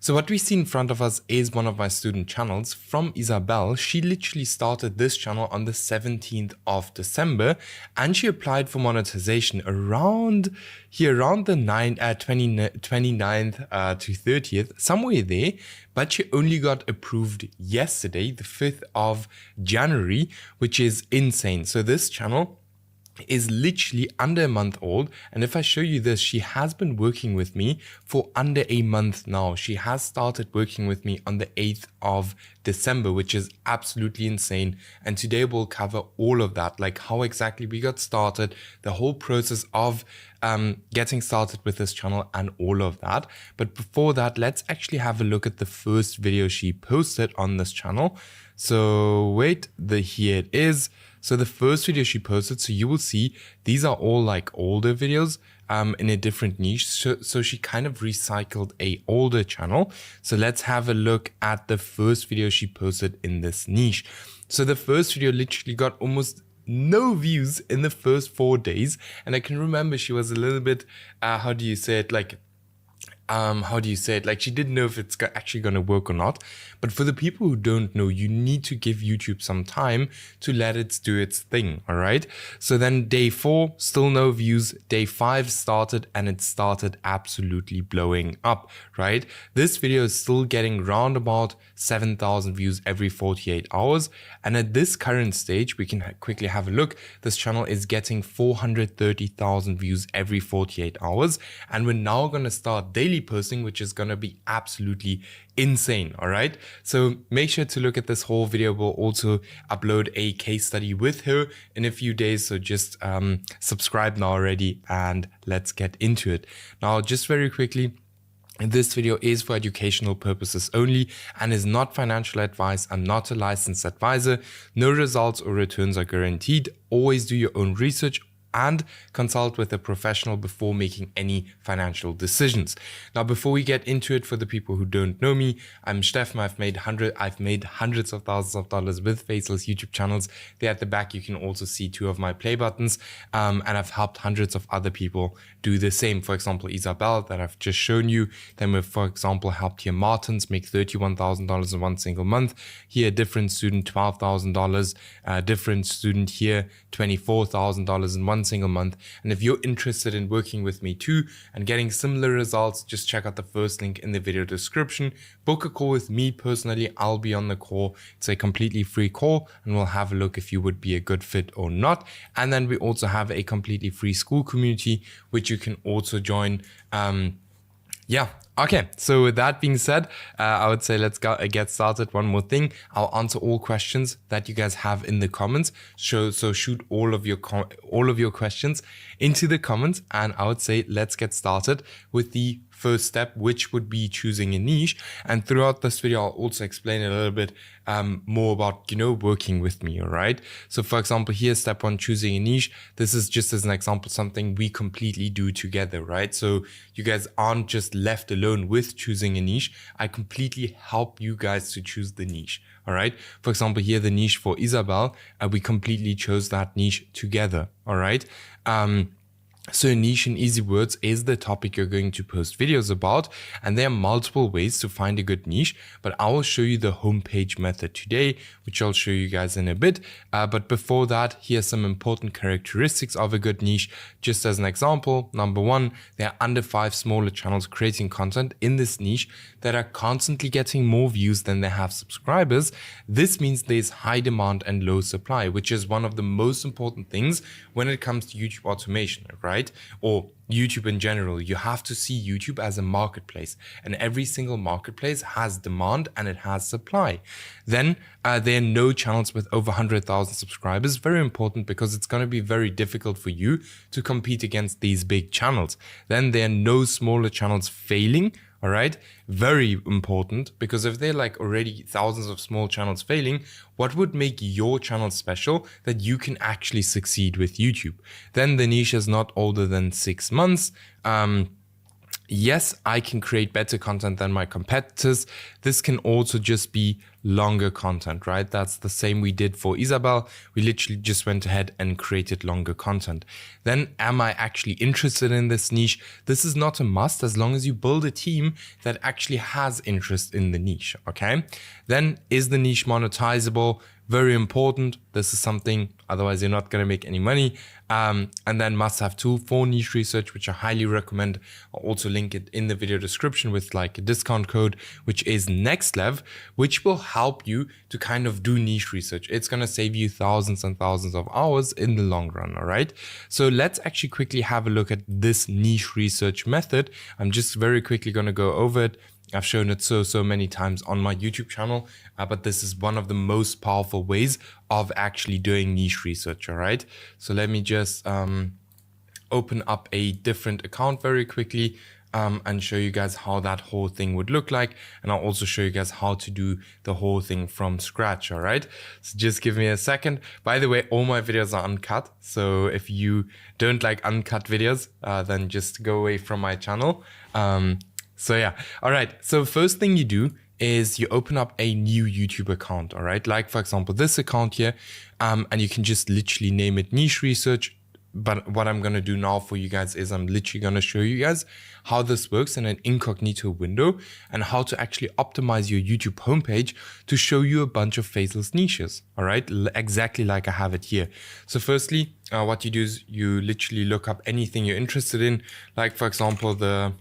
So what we see in front of us is one of my student channels from Isabel. She literally started this channel on the 17th of December and she applied for monetization around the 29th to 30th, somewhere there, but she only got approved yesterday, the 5th of January, which is insane. So this channel is literally under a month old, and if I show you this, she has been working with me for under a month now. She has started working with me on the 8th of December, which is absolutely insane, and today we'll cover all of that, like how exactly we got started, the whole process of getting started with this channel and all of that. But before that, let's actually have a look at the first video she posted on this channel. So wait, here it is. So the first video she posted, so you will see these are all like older videos in a different niche. So she kind of recycled a older channel. So let's have a look at the first video she posted in this niche. So the first video literally got almost no views in the first 4 days. And I can remember she was a little bit, how do you say it? Like she didn't know if it's actually going to work or not. But for the people who don't know, you need to give YouTube some time to let it do its thing. All right. So then day 4, still no views. Day 5 started and it started absolutely blowing up. Right. This video is still getting round about 7,000 views every 48 hours. And at this current stage, we can quickly have a look. This channel is getting 430,000 views every 48 hours. And we're now going to start daily posting, which is going to be absolutely insane. All right. So make sure to look at this whole video. We'll also upload a case study with her in a few days. So just subscribe now already and let's get into it. Now, just very quickly, this video is for educational purposes only and is not financial advice. I'm not a licensed advisor. No results or returns are guaranteed. Always do your own research and consult with a professional before making any financial decisions. Now, before we get into it, for the people who don't know me, I'm Steffen. I've made hundreds of thousands of dollars with faceless YouTube channels. There at the back, you can also see 2 of my play buttons. And I've helped hundreds of other people do the same. For example, Isabel that I've just shown you. Then we've, for example, helped here Martins make $31,000 in one single month. Here, a different student, $12,000. A different student here, $24,000 in one single month. And if you're interested in working with me too and getting similar results, just check out the first link in the video description. Book a call with me personally. I'll be on the call. It's a completely free call and we'll have a look if you would be a good fit or not. And then we also have a completely free Skool community, which you can also join. Okay, so with that being said, I would say let's get started. One more thing, I'll answer all questions that you guys have in the comments. So shoot all of your questions into the comments, and I would say let's get started with the first step, which would be choosing a niche. And throughout this video, I'll also explain a little bit more about, working with me. All right. So for example, here's step 1, choosing a niche. This is just as an example, something we completely do together, right? So you guys aren't just left alone with choosing a niche. I completely help you guys to choose the niche. All right. For example, here, the niche for Isabel, we completely chose that niche together. All right. So a niche, in easy words, is the topic you're going to post videos about. And there are multiple ways to find a good niche, but I will show you the homepage method today, which I'll show you guys in a bit. But before that, here's some important characteristics of a good niche. Just as an example, number 1, there are under 5 smaller channels creating content in this niche that are constantly getting more views than they have subscribers. This means there's high demand and low supply, which is one of the most important things when it comes to YouTube automation, right? Or YouTube in general. You have to see YouTube as a marketplace, and every single marketplace has demand and it has supply. Then there are no channels with over 100,000 subscribers. Very important, because it's going to be very difficult for you to compete against these big channels. Then there are no smaller channels failing. All right. Very important, because if they're like already thousands of small channels failing, what would make your channel special that you can actually succeed with YouTube? Then the niche is not older than 6 months. Yes, I can create better content than my competitors. This can also just be longer content, right? That's the same we did for Isabel. We literally just went ahead and created longer content. Then, am I actually interested in this niche? This is not a must as long as you build a team that actually has interest in the niche, okay? Then, is the niche monetizable? Very important. This is something, otherwise you're not going to make any money. And then must-have tool for niche research, which I highly recommend. I'll also link it in the video description with like a discount code, which is NextLev, which will help you to kind of do niche research. It's going to save you thousands and thousands of hours in the long run, all right? So let's actually quickly have a look at this niche research method. I'm just very quickly going to go over it. I've shown it so many times on my YouTube channel, but this is one of the most powerful ways of actually doing niche research, all right? So let me just open up a different account very quickly and show you guys how that whole thing would look like. And I'll also show you guys how to do the whole thing from scratch, all right? So just give me a second. By the way, all my videos are uncut. So if you don't like uncut videos, then just go away from my channel. So yeah, all right. So first thing you do is you open up a new YouTube account, all right? Like for example, this account here, and you can just literally name it niche research. But what I'm going to do now for you guys is I'm literally going to show you guys how this works in an incognito window and how to actually optimize your YouTube homepage to show you a bunch of faceless niches, all right? Exactly like I have it here. So firstly, what you do is you literally look up anything you're interested in. Like for example, the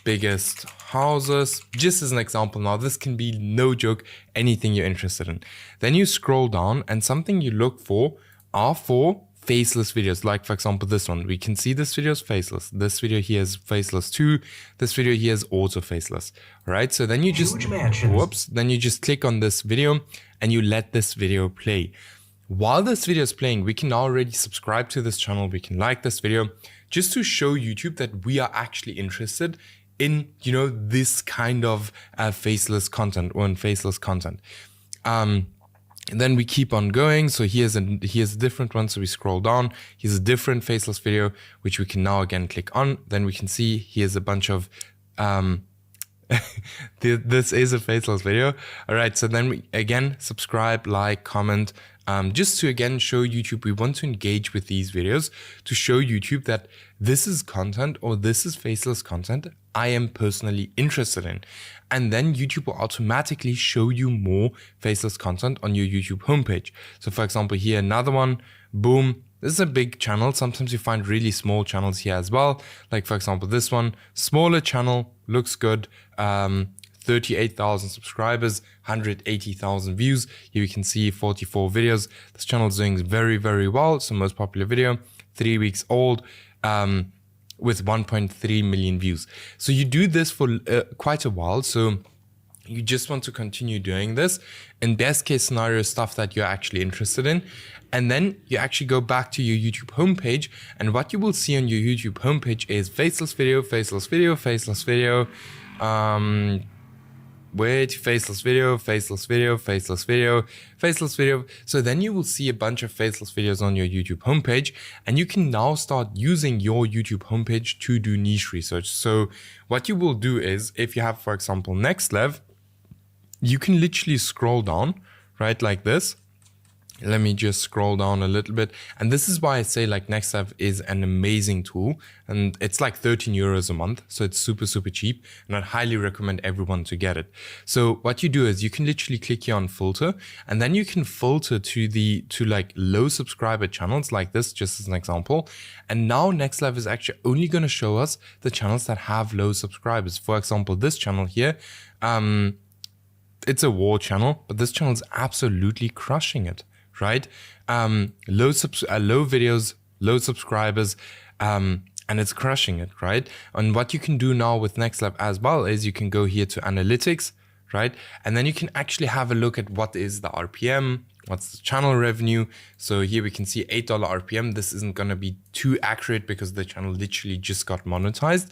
biggest houses, just as an example. Now this can be, no joke, anything you're interested in. Then you scroll down and something you look for are for faceless videos. Like for example, this one, we can see this video is faceless. This video here is faceless too. This video here is also faceless. All right. So then you just, then you just click on this video and you let this video play. While this video is playing, we can already subscribe to this channel. We can like this video just to show YouTube that we are actually interested in, you know, this kind of faceless content or in faceless content. And then we keep on going. So here's a different one. So we scroll down. Here's a different faceless video, which we can now again click on. Then we can see here's a bunch of, this is a faceless video. All right. So then we again, subscribe, like, comment, just to again show YouTube, we want to engage with these videos to show YouTube that this is content or this is faceless content I am personally interested in. And then YouTube will automatically show you more faceless content on your YouTube homepage. So for example, here, another one, boom. This is a big channel. Sometimes you find really small channels here as well. Like for example, this one, smaller channel, looks good. 38,000 subscribers, 180,000 views. Here you can see 44 videos. This channel is doing very, very well. It's the most popular video, 3 weeks old, with 1.3 million views. So you do this for quite a while. So you just want to continue doing this. In best case scenario, stuff that you're actually interested in. And then you actually go back to your YouTube homepage. And what you will see on your YouTube homepage is faceless video, faceless video, faceless video, faceless video, faceless video, faceless video, faceless video. So then you will see a bunch of faceless videos on your YouTube homepage, and you can now start using your YouTube homepage to do niche research. So what you will do is, if you have, for example, NextLev, you can literally scroll down, right, like this. Let me just scroll down a little bit. And this is why I say like NextLev is an amazing tool, and it's like 13 euros a month. So it's super, super cheap, and I'd highly recommend everyone to get it. So what you do is you can literally click here on filter, and then you can filter to like low subscriber channels like this, just as an example. And now NextLev is actually only going to show us the channels that have low subscribers. For example, this channel here, it's a war channel, but this channel is absolutely crushing it. Right? Low videos, low subscribers, and it's crushing it, right? And what you can do now with NextLev as well is you can go here to analytics, right? And then you can actually have a look at what is the RPM, what's the channel revenue. So here we can see $8 RPM. This isn't going to be too accurate because the channel literally just got monetized.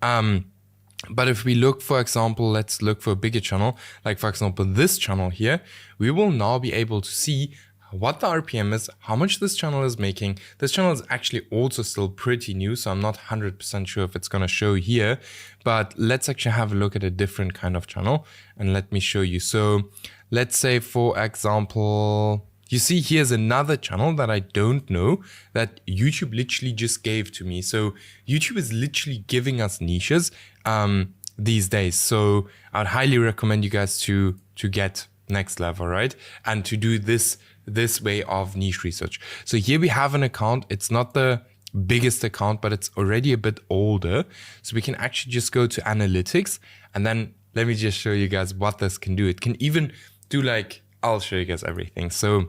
But if we look, for example, let's look for a bigger channel, like for example, this channel here, we will now be able to see what the RPM is, how much this channel is making. This channel is actually also still pretty new, so I'm not 100% sure if it's going to show here, but let's actually have a look at a different kind of channel and let me show you. So let's say, for example, you see here's another channel that I don't know that YouTube literally just gave to me. So YouTube is literally giving us niches these days. So I'd highly recommend you guys to get next level, right? And to do this way of niche research. So here we have an account. It's not the biggest account, but it's already a bit older. So we can actually just go to analytics, and then let me just show you guys what this can do. It can even do like, I'll show you guys everything. So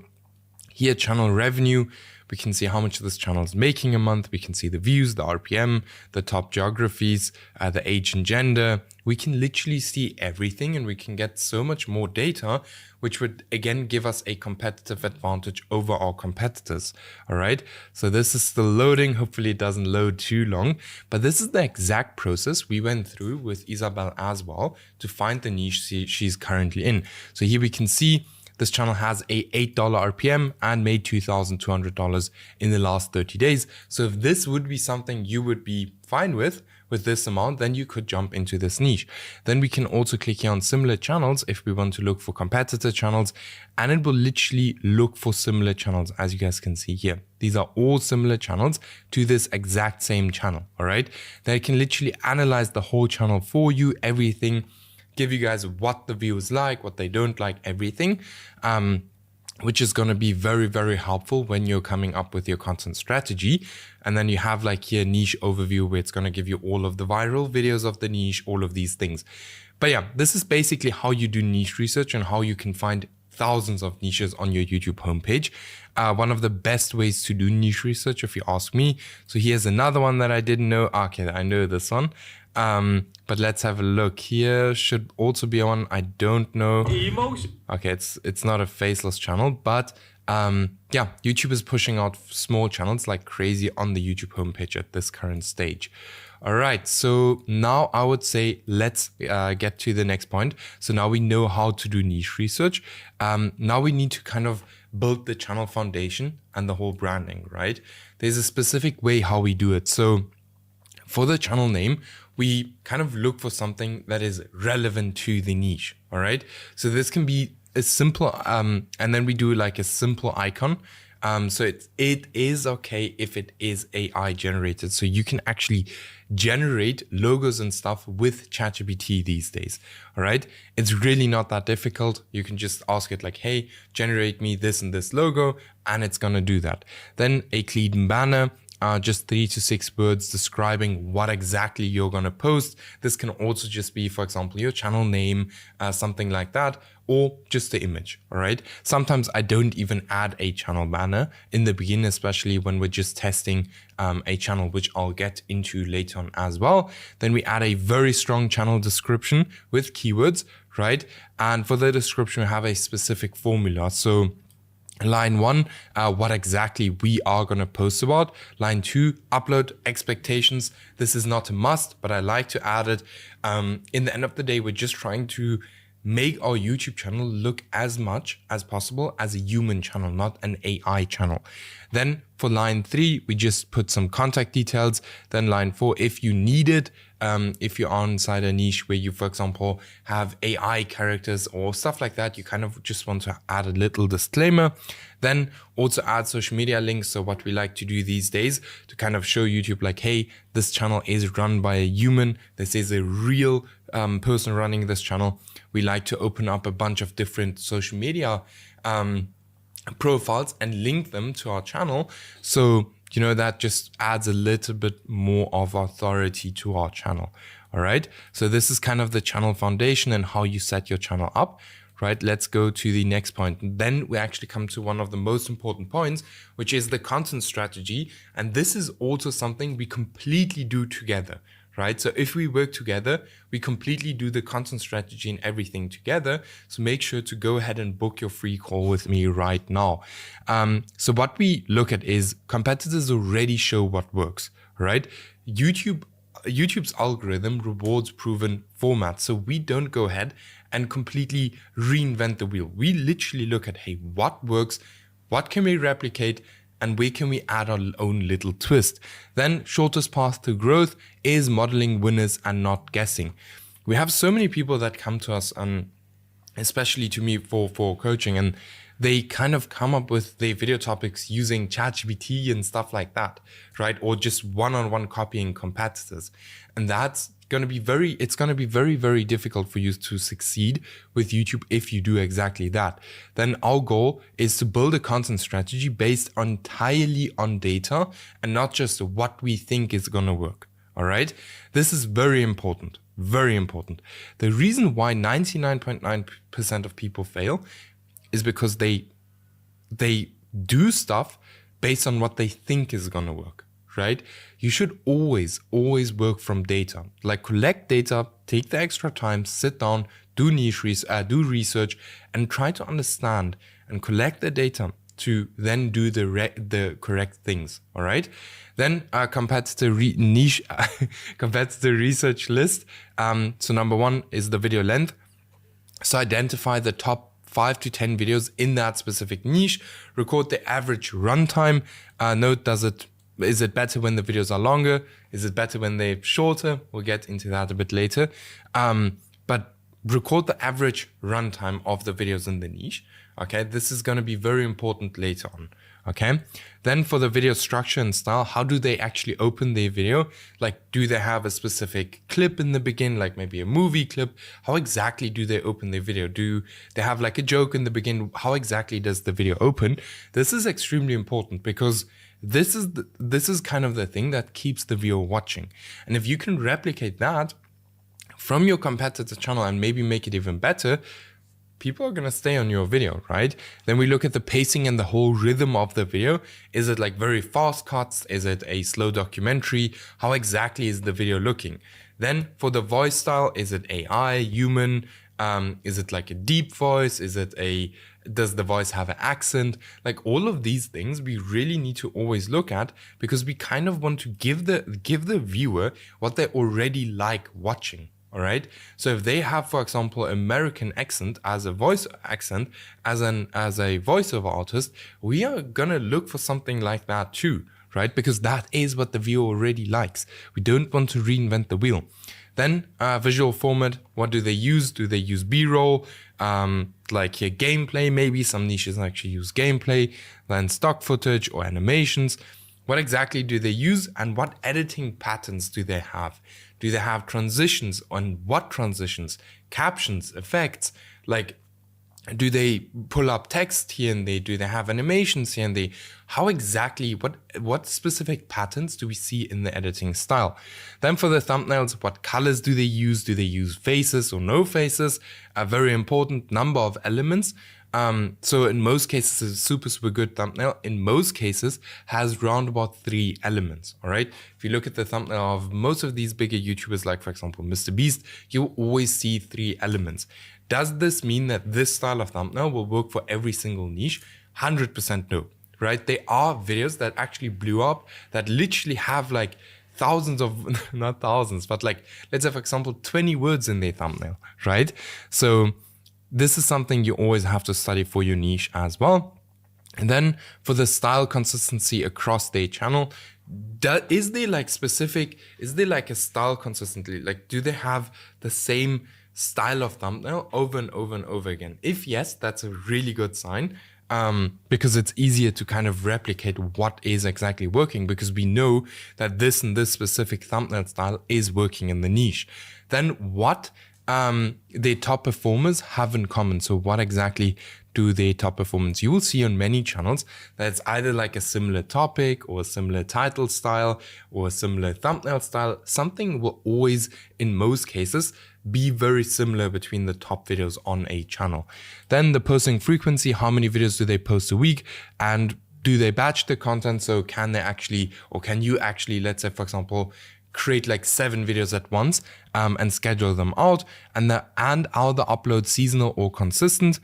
here, channel revenue, we can see how much this channel is making a month. We can see the views, the RPM, the top geographies, the age and gender. We can literally see everything, and we can get so much more data, which would again give us a competitive advantage over our competitors. All right. So this is still loading. Hopefully it doesn't load too long, but this is the exact process we went through with Isabel as well to find the niche she's currently in. So here we can see this channel has a $8 RPM and made $2,200 in the last 30 days. So if this would be something you would be fine with this amount, then you could jump into this niche. Then we can also click here on similar channels if we want to look for competitor channels, and it will literally look for similar channels, as you guys can see here. These are all similar channels to this exact same channel, all right? They can literally analyze the whole channel for you, everything, give you guys what the viewers like, what they don't like, everything, which is going to be very, very helpful when you're coming up with your content strategy. And then you have like here niche overview, where it's going to give you all of the viral videos of the niche, all of these things. But yeah, this is basically how you do niche research and how you can find thousands of niches on your YouTube homepage. One of the best ways to do niche research, if you ask me. So here's another one that I didn't know. Okay, I know this one. But let's have a look here. Should also be on, I don't know. Okay, it's not a faceless channel, but yeah, YouTube is pushing out small channels like crazy on the YouTube homepage at this current stage. All right, so now I would say let's get to the next point. So now we know how to do niche research. Now we need to kind of build the channel foundation and the whole branding, right? There's a specific way how we do it. So for the channel name, we kind of look for something that is relevant to the niche, all right? So this can be a simple, and then we do like a simple icon. So it is okay if it is AI generated. So you can actually generate logos and stuff with ChatGPT these days, all right? It's really not that difficult. You can just ask it like, hey, generate me this and this logo, and it's gonna do that. Then a clean banner. Just 3 to 6 words describing what exactly you're going to post. This can also just be, for example, your channel name, something like that, or just the image, all right? Sometimes I don't even add a channel banner in the beginning, especially when we're just testing a channel, which I'll get into later on as well. Then we add a very strong channel description with keywords, right? And for the description, we have a specific formula. So line 1, what exactly we are going to post about. Line 2, upload expectations. This is not a must, but I like to add it. In the end of the day, we're just trying to make our YouTube channel look as much as possible as a human channel, not an AI channel. Then for line 3, we just put some contact details. Then line 4, if you need it, if you're on inside a niche where you, for example, have AI characters or stuff like that, you kind of just want to add a little disclaimer. Then also add social media links. So what we like to do these days to kind of show YouTube like, hey, this channel is run by a human. This is a real person running this channel. We like to open up a bunch of different social media profiles and link them to our channel. So, you know, that just adds a little bit more of authority to our channel. All right. So this is kind of the channel foundation and how you set your channel up. Right, let's go to the next point. Then we actually come to one of the most important points, which is the content strategy. And this is also something we completely do together, right? So if we work together, we completely do the content strategy and everything together. So make sure to go ahead and book your free call with me right now. So what we look at is competitors already show what works, right? YouTube's algorithm rewards proven formats. So we don't go ahead and completely reinvent the wheel. We literally look at, hey, what works? what can we replicate, and where can we add our own little twist. Then shortest path to growth is modeling winners and not guessing. We have so many people that come to us, and especially to me for coaching, and they kind of come up with their video topics using ChatGPT and stuff like that, right? Or just one-on-one copying competitors. And that's going to be very, very difficult for you to succeed with YouTube if you do exactly that. Then our goal is to build a content strategy based entirely on data and not just what we think is going to work. All right. This is very important. Very important. The reason why 99.9% of people fail is because they do stuff based on what they think is going to work. Right? You should always work from data. Like collect data, take the extra time, sit down, do research, and try to understand and collect the data to then do the correct things. All right. Then competitor research list. So number one is the video length. So identify the top 5 to 10 videos in that specific niche. Record the average runtime. Note, is it better when the videos are longer? Is it better when they're shorter? We'll get into that a bit later. But record the average runtime of the videos in the niche. Okay, this is going to be very important later on. Okay, then for the video structure and style, how do they actually open their video? Like, do they have a specific clip in the beginning, like maybe a movie clip? How exactly do they open their video? Do they have like a joke in the beginning? How exactly does the video open? This is extremely important because this is kind of the thing that keeps the viewer watching. And if you can replicate that from your competitor channel and maybe make it even better, people are going to stay on your video, right? Then we look at the pacing and the whole rhythm of the video. Is it like very fast cuts? Is it a slow documentary? How exactly is the video looking? Then for the voice style, is it AI, human? Is it like a deep voice? Does the voice have an accent? Like all of these things we really need to always look at because we kind of want to give the viewer what they already like watching. All right. So if they have, for example, American accent as a voice accent, as a voiceover artist, we are gonna look for something like that too, right? Because that is what the viewer already likes. We don't want to reinvent the wheel. Then visual format, what do they use? Do they use B-roll? Like here, gameplay, maybe some niches actually use gameplay, then stock footage or animations. What exactly do they use and what editing patterns do they have? Do they have transitions? On what transitions? Captions, effects, like do they pull up text here and there? Do they have animations here and there? How exactly, what specific patterns do we see in the editing style? Then for the thumbnails, what colors do they use? Do they use faces or no faces? A very important number of elements. So in most cases, a super good thumbnail, in most cases, has round about 3 elements, all right? If you look at the thumbnail of most of these bigger YouTubers, like for example, Mr. Beast, you'll always see 3 elements. Does this mean that this style of thumbnail will work for every single niche? 100% no, right? There are videos that actually blew up that literally have like thousands of, not thousands, but like, let's say for example, 20 words in their thumbnail, right? So this is something you always have to study for your niche as well. And then for the style consistency across their channel, is there like a style consistently? Like, do they have the same style of thumbnail over and over and over again? If yes, that's a really good sign. Because it's easier to kind of replicate what is exactly working because we know that this and this specific thumbnail style is working in the niche. Then what their top performers have in common. So what exactly do their top performers? You will see on many channels that it's either like a similar topic or a similar title style or a similar thumbnail style. Something will always, in most cases, be very similar between the top videos on a channel. Then the posting frequency, how many videos do they post a week? And do they batch the content? So can you actually, let's say for example, create like 7 videos at once and schedule them out? And are the uploads seasonal or consistent?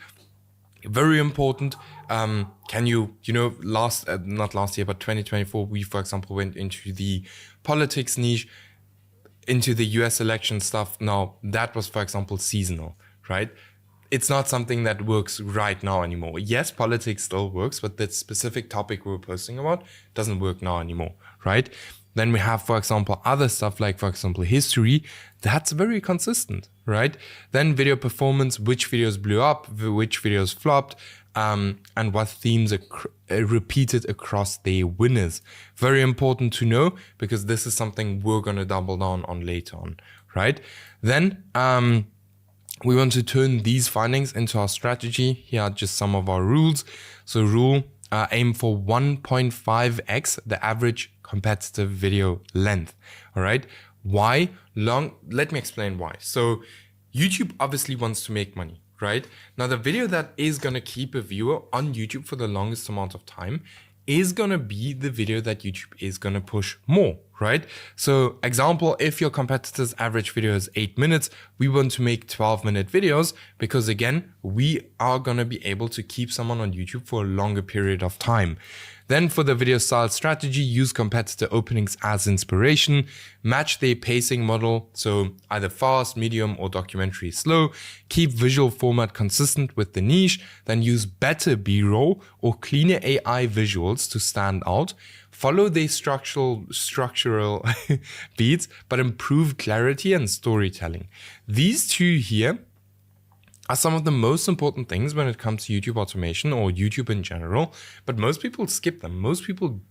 Very important. Can you not last year, but 2024, we, for example, went into the politics niche, into the US election stuff. Now that was, for example, seasonal, right? it's not something that works right now anymore. Yes, politics still works, but that specific topic we're posting about doesn't work now anymore, right? Then we have, for example, other stuff like, for example, history. That's very consistent, right? Then video performance, which videos blew up, which videos flopped, and what themes are repeated across their winners. Very important to know, because this is something we're going to double down on later on, right? Then we want to turn these findings into our strategy. Here are just some of our rules. So rule, aim for 1.5x the average competitive video length. All right. Why long? Let me explain why. So YouTube obviously wants to make money, right? Now, the video that is going to keep a viewer on YouTube for the longest amount of time is going to be the video that YouTube is going to push more, right? So example, if your competitor's average video is 8 minutes, we want to make 12-minute videos, because again, we are going to be able to keep someone on YouTube for a longer period of time. Then for the video style strategy, use competitor openings as inspiration, match their pacing model, so either fast, medium, or documentary slow, keep visual format consistent with the niche, then use better B-roll or cleaner AI visuals to stand out, follow their structural beats, but improve clarity and storytelling. These two here are some of the most important things when it comes to YouTube automation or YouTube in general, but most people skip them. Most people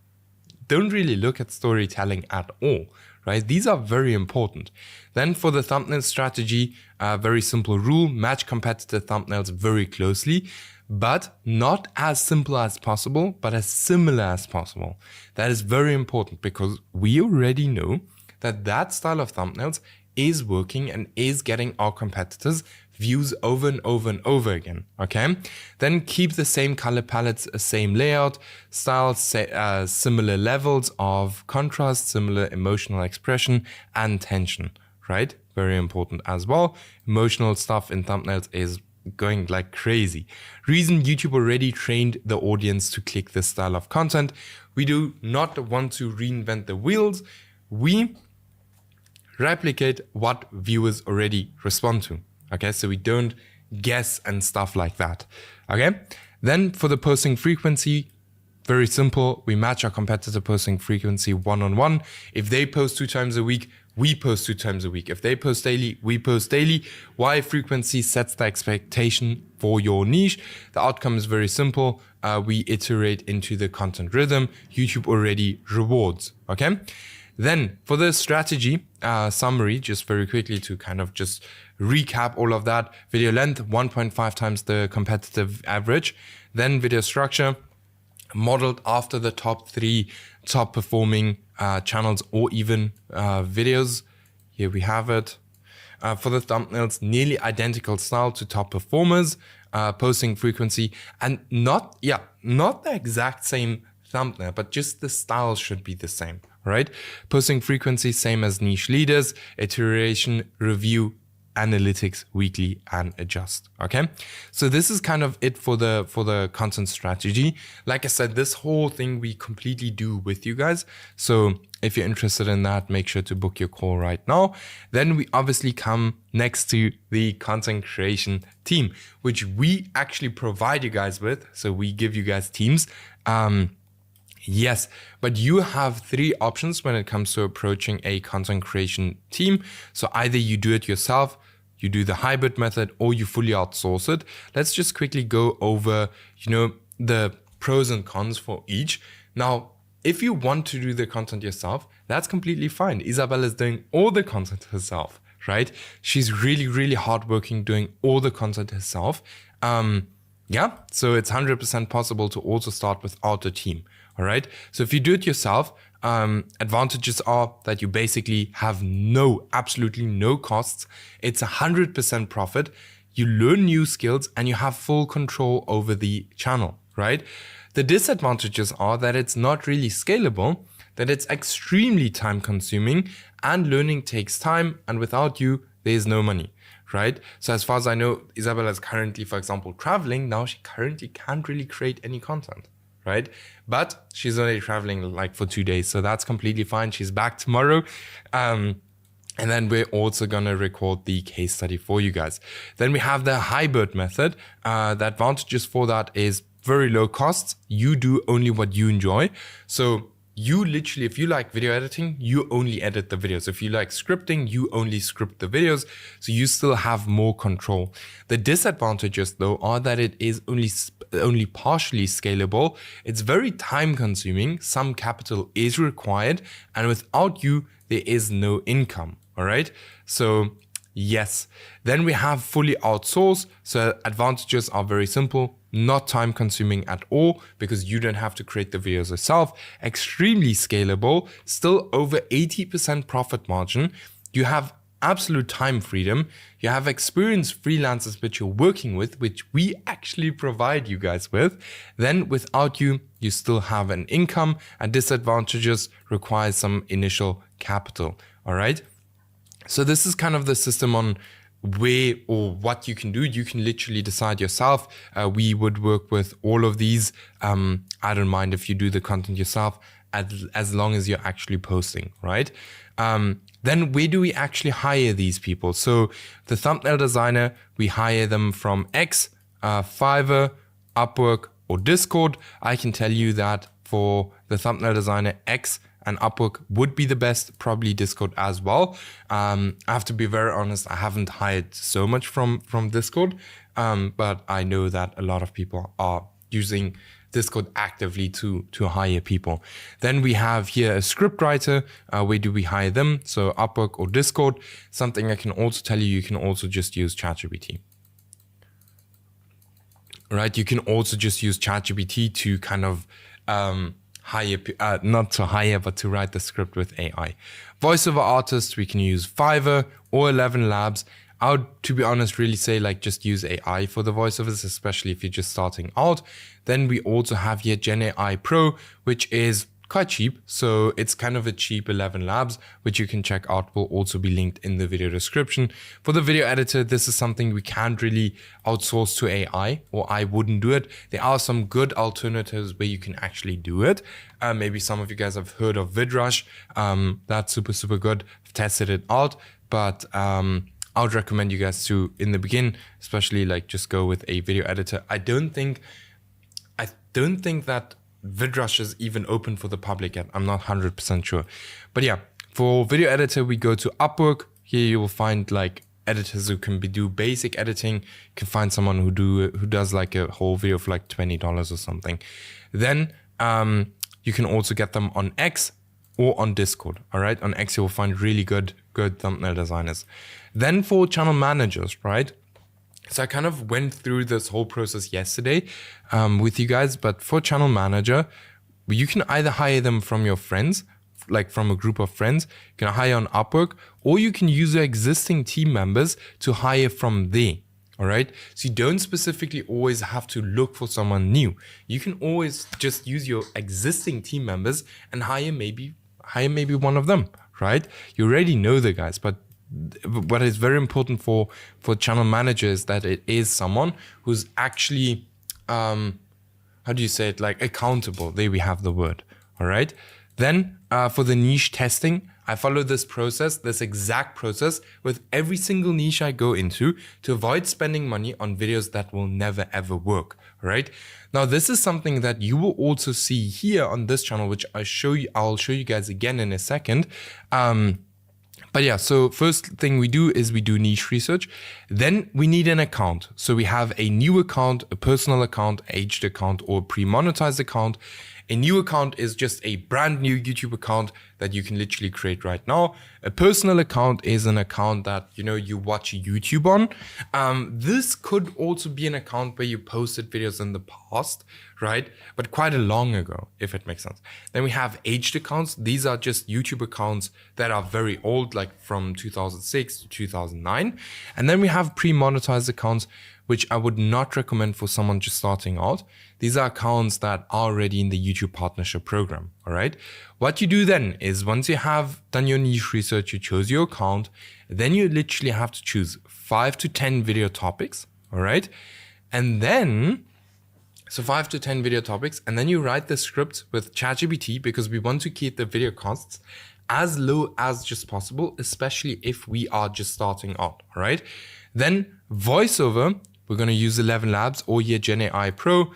don't really look at storytelling at all, right? These are very important. Then for the thumbnail strategy, very simple rule, match competitor thumbnails very closely, but not as simple as possible, but as similar as possible. That is very important, because we already know that that style of thumbnails is working and is getting our competitors views over and over and over again, okay? Then keep the same color palettes, same layout, styles, similar levels of contrast, similar emotional expression and tension, right? Very important as well. Emotional stuff in thumbnails is going like crazy. Reason YouTube already trained the audience to click this style of content. We do not want to reinvent the wheels. We replicate what viewers already respond to. Okay, so we don't guess and stuff like that. Okay, then for the posting frequency, very simple. We match our competitor posting frequency one-on-one. If they post 2 times a week, we post 2 times a week. If they post daily, we post daily. Why? Frequency sets the expectation for your niche. The outcome is very simple. We iterate into the content rhythm. YouTube already rewards. Okay. Then for the strategy summary, just very quickly to kind of just recap all of that. Video length, 1.5 times the competitive average. Then video structure, modeled after the top 3 top performing channels or even videos. Here we have it. For the thumbnails, nearly identical style to top performers. Posting frequency, and not the exact same thumbnail, but just the style should be the same, right? Posting frequency, same as niche leaders, iteration, review, analytics weekly, and adjust. Okay, so this is kind of it for the content strategy. Like I said, this whole thing we completely do with you guys. So if you're interested in that, make sure to book your call right now. Then we obviously come next to the content creation team, which we actually provide you guys with. So we give you guys teams. Yes, but you have 3 options when it comes to approaching a content creation team. So either you do it yourself, you do the hybrid method, or you fully outsource it. Let's just quickly go over, the pros and cons for each. Now, if you want to do the content yourself, that's completely fine. Isabella is doing all the content herself, right? She's really, really hardworking doing all the content herself. So it's 100% possible to also start without a team. All right. So if you do it yourself, advantages are that you basically have absolutely no costs. It's 100% profit. You learn new skills and you have full control over the channel, right? The disadvantages are that it's not really scalable, that it's extremely time consuming, and learning takes time. And without you, there's no money, right? So as far as I know, Isabella is currently, for example, traveling. Now she currently can't really create any content, right? But she's only traveling like for 2 days. So that's completely fine. She's back tomorrow. And then we're also gonna record the case study for you guys. Then we have the hybrid method. The advantages for that is very low costs. You do only what you enjoy. So you literally, if you like video editing, you only edit the videos. If you like scripting, you only script the videos. So you still have more control. The disadvantages though are that it is only partially scalable. It's very time consuming. Some capital is required, and without you, there is no income. All right. So yes. Then we have fully outsourced. So advantages are very simple, not time consuming at all because you don't have to create the videos yourself. Extremely scalable, still over 80% profit margin. You have absolute time freedom. You have experienced freelancers which you're working with, which we actually provide you guys with. Then without you, you still have an income, and disadvantages require some initial capital. All right. So this is kind of the system on where or what you can do. You can literally decide yourself. We would work with all of these. I don't mind if you do the content yourself as long as you're actually posting, right? Then where do we actually hire these people? So the thumbnail designer, we hire them from X, Fiverr, Upwork, or Discord. I can tell you that for the thumbnail designer, X and Upwork would be the best, probably Discord as well. I have to be very honest, I haven't hired so much from Discord, but I know that a lot of people are using Discord actively to hire people. Then we have here a script writer. Where do we hire them? So Upwork or Discord. Something I can also tell you can also just use ChatGPT. Right, you can also just use ChatGPT to kind of not to hire, but to write the script with AI. Voiceover artists, we can use Fiverr or ElevenLabs. I would, to be honest, really say like just use AI for the voiceovers, especially if you're just starting out. Then we also have here GenAIPro, which is quite cheap. So it's kind of a cheap ElevenLabs, which you can check out, will also be linked in the video description. For the video editor, this is something we can't really outsource to AI, or I wouldn't do it. There are some good alternatives where you can actually do it. Maybe some of you guys have heard of VidRush. That's super good. I've tested it out, but I would recommend you guys to, in the beginning, especially like just go with a video editor. I don't think that VidRush is even open for the public yet. I'm not 100% sure. But yeah, for video editor, we go to Upwork. Here you will find like editors who can do basic editing. You can find someone who does like a whole video for like $20 or something. Then you can also get them on X or on Discord. All right, on X you will find really good thumbnail designers. Then for channel managers, right? So I kind of went through this whole process yesterday with you guys, but for channel manager, you can either hire them from your friends, like from a group of friends, you can hire on Upwork, or you can use your existing team members to hire from there. All right. So you don't specifically always have to look for someone new. You can always just use your existing team members and hire maybe one of them, right? You already know the guys, but what is very important for channel managers that it is someone who's actually how do you say it, like accountable. There we have the word. All right. Then for the niche testing, I follow this exact process with every single niche I go into to avoid spending money on videos that will never ever work. All right. Now this is something that you will also see here on this channel, which I'll show you guys again in a second. But yeah, so first thing we do is we do niche research. Then we need an account. So we have a new account, a personal account, aged account, or a pre-monetized account. A new account is just a brand new YouTube account that you can literally create right now. A personal account is an account that, you watch YouTube on. This could also be an account where you posted videos in the past, right? But quite a long ago, if it makes sense. Then we have aged accounts. These are just YouTube accounts that are very old, like from 2006 to 2009. And then we have pre-monetized accounts, which I would not recommend for someone just starting out. These are accounts that are already in the YouTube partnership program, all right? What you do then is once you have done your niche research, you chose your account, then you literally have to choose 5 to 10 video topics, all right? And then, so 5 to 10 video topics, and then you write the script with ChatGPT because we want to keep the video costs as low as just possible, especially if we are just starting out, all right? Then voiceover, we're going to use ElevenLabs or here GenAIPro.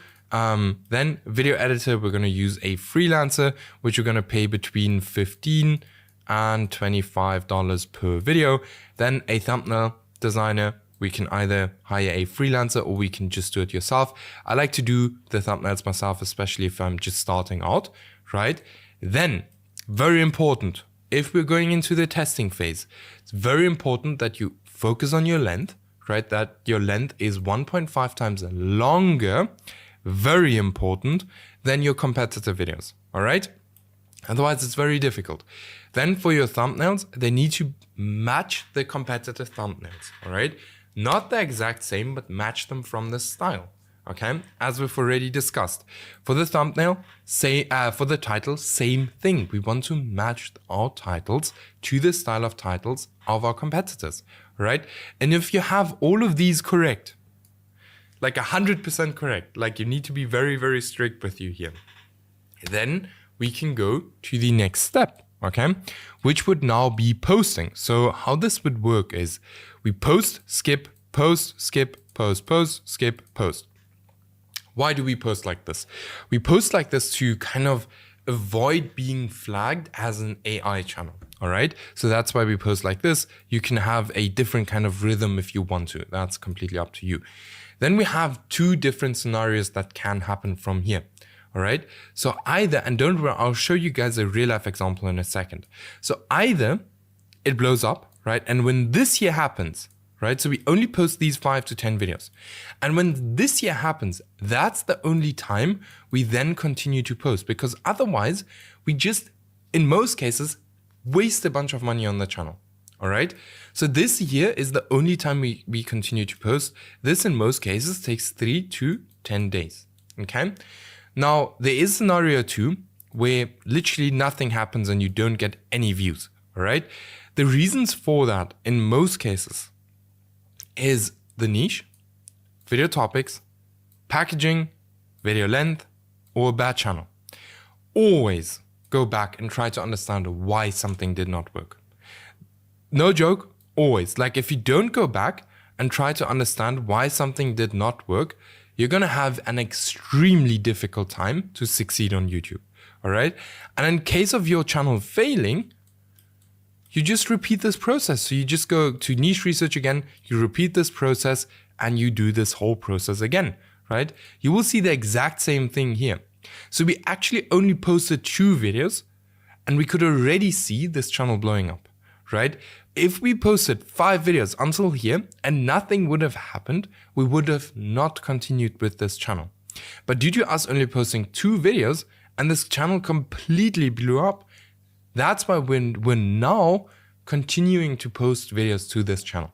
Then video editor, we're going to use a freelancer, which we're going to pay between $15 and $25 per video. Then a thumbnail designer, we can either hire a freelancer or we can just do it yourself. I like to do the thumbnails myself, especially if I'm just starting out, right? Then, very important, if we're going into the testing phase, it's very important that you focus on your length, right? That your length is 1.5 times longer, very important, than your competitor videos, all right? Otherwise, it's very difficult. Then for your thumbnails, they need to match the competitor thumbnails, all right? Not the exact same, but match them from the style, okay? As we've already discussed. For the thumbnail, for the title, same thing. We want to match our titles to the style of titles of our competitors, right? And if you have all of these correct, like 100% correct, like you need to be very, very strict with you here, then we can go to the next step, okay? Which would now be posting. So how this would work is we post, skip, post, skip, post, post, skip, post. Why do we post like this? We post like this to kind of avoid being flagged as an AI channel, all right? So that's why we post like this. You can have a different kind of rhythm if you want to. That's completely up to you. Then we have two different scenarios that can happen from here. All right. So either, and don't worry, I'll show you guys a real life example in a second. So either it blows up, right? And when this here happens, right? So we only post these 5 to 10 videos. And when this here happens, that's the only time we then continue to post, because otherwise we just, in most cases, waste a bunch of money on the channel. All right. So this here is the only time we continue to post. This in most cases takes 3 to 10 days. Okay. Now, there is scenario 2 where literally nothing happens and you don't get any views, all right? The reasons for that in most cases is the niche, video topics, packaging, video length, or a bad channel. Always go back and try to understand why something did not work. No joke, always. Like if you don't go back and try to understand why something did not work, you're going to have an extremely difficult time to succeed on YouTube, all right? And in case of your channel failing, you just repeat this process. So you just go to niche research again, you repeat this process, and you do this whole process again, right? You will see the exact same thing here. So we actually only posted 2 videos, and we could already see this channel blowing up, right? If we posted 5 videos until here and nothing would have happened, we would have not continued with this channel. But due to us only posting 2 videos and this channel completely blew up, that's why we're now continuing to post videos to this channel.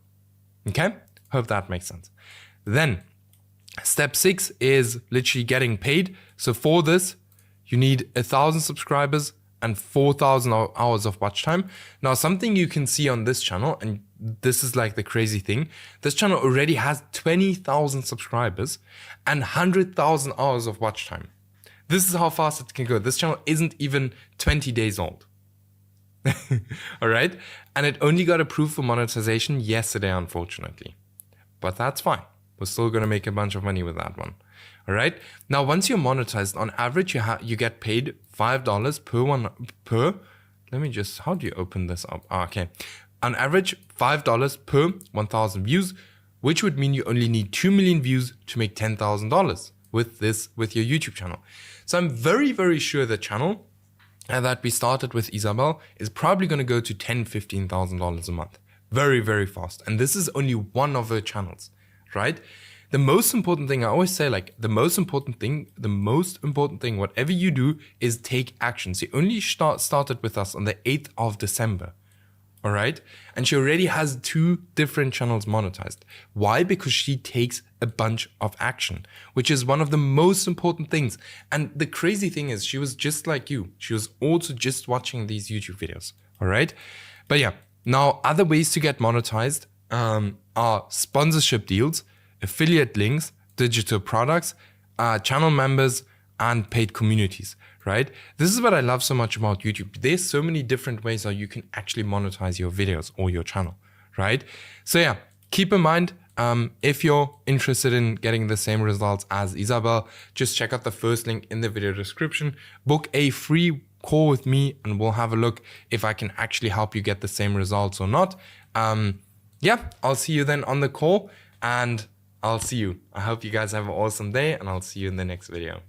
Okay? Hope that makes sense. Then step 6 is literally getting paid. So for this, you need 1,000 subscribers and 4,000 hours of watch time. Now, something you can see on this channel, and this is like the crazy thing, this channel already has 20,000 subscribers and 100,000 hours of watch time. This is how fast it can go. This channel isn't even 20 days old. All right. And it only got approved for monetization yesterday, unfortunately. But that's fine. We're still going to make a bunch of money with that one. All right. Now, once you're monetized, on average, you get paid $5 per. Let me just, how do you open this up? Okay. On average, $5 per 1,000 views, which would mean you only need 2 million views to make $10,000 with your YouTube channel. So I'm very, very sure the channel that we started with Isabel is probably going to go to $10,000, $15,000 a month. Very, very fast. And this is only one of her channels, right? The most important thing, I always say, like, the most important thing, whatever you do, is take action. She only started with us on the 8th of December, all right? And she already has 2 different channels monetized. Why? Because she takes a bunch of action, which is one of the most important things. And the crazy thing is, she was just like you. She was also just watching these YouTube videos, all right? But yeah, now other ways to get monetized are sponsorship deals, affiliate links, digital products, channel members, and paid communities, right? This is what I love so much about YouTube. There's so many different ways how you can actually monetize your videos or your channel, right? So yeah, keep in mind, if you're interested in getting the same results as Isabel, just check out the first link in the video description, book a free call with me, and we'll have a look if I can actually help you get the same results or not. Yeah, I'll see you then on the call, and I'll see you. I hope you guys have an awesome day, and I'll see you in the next video.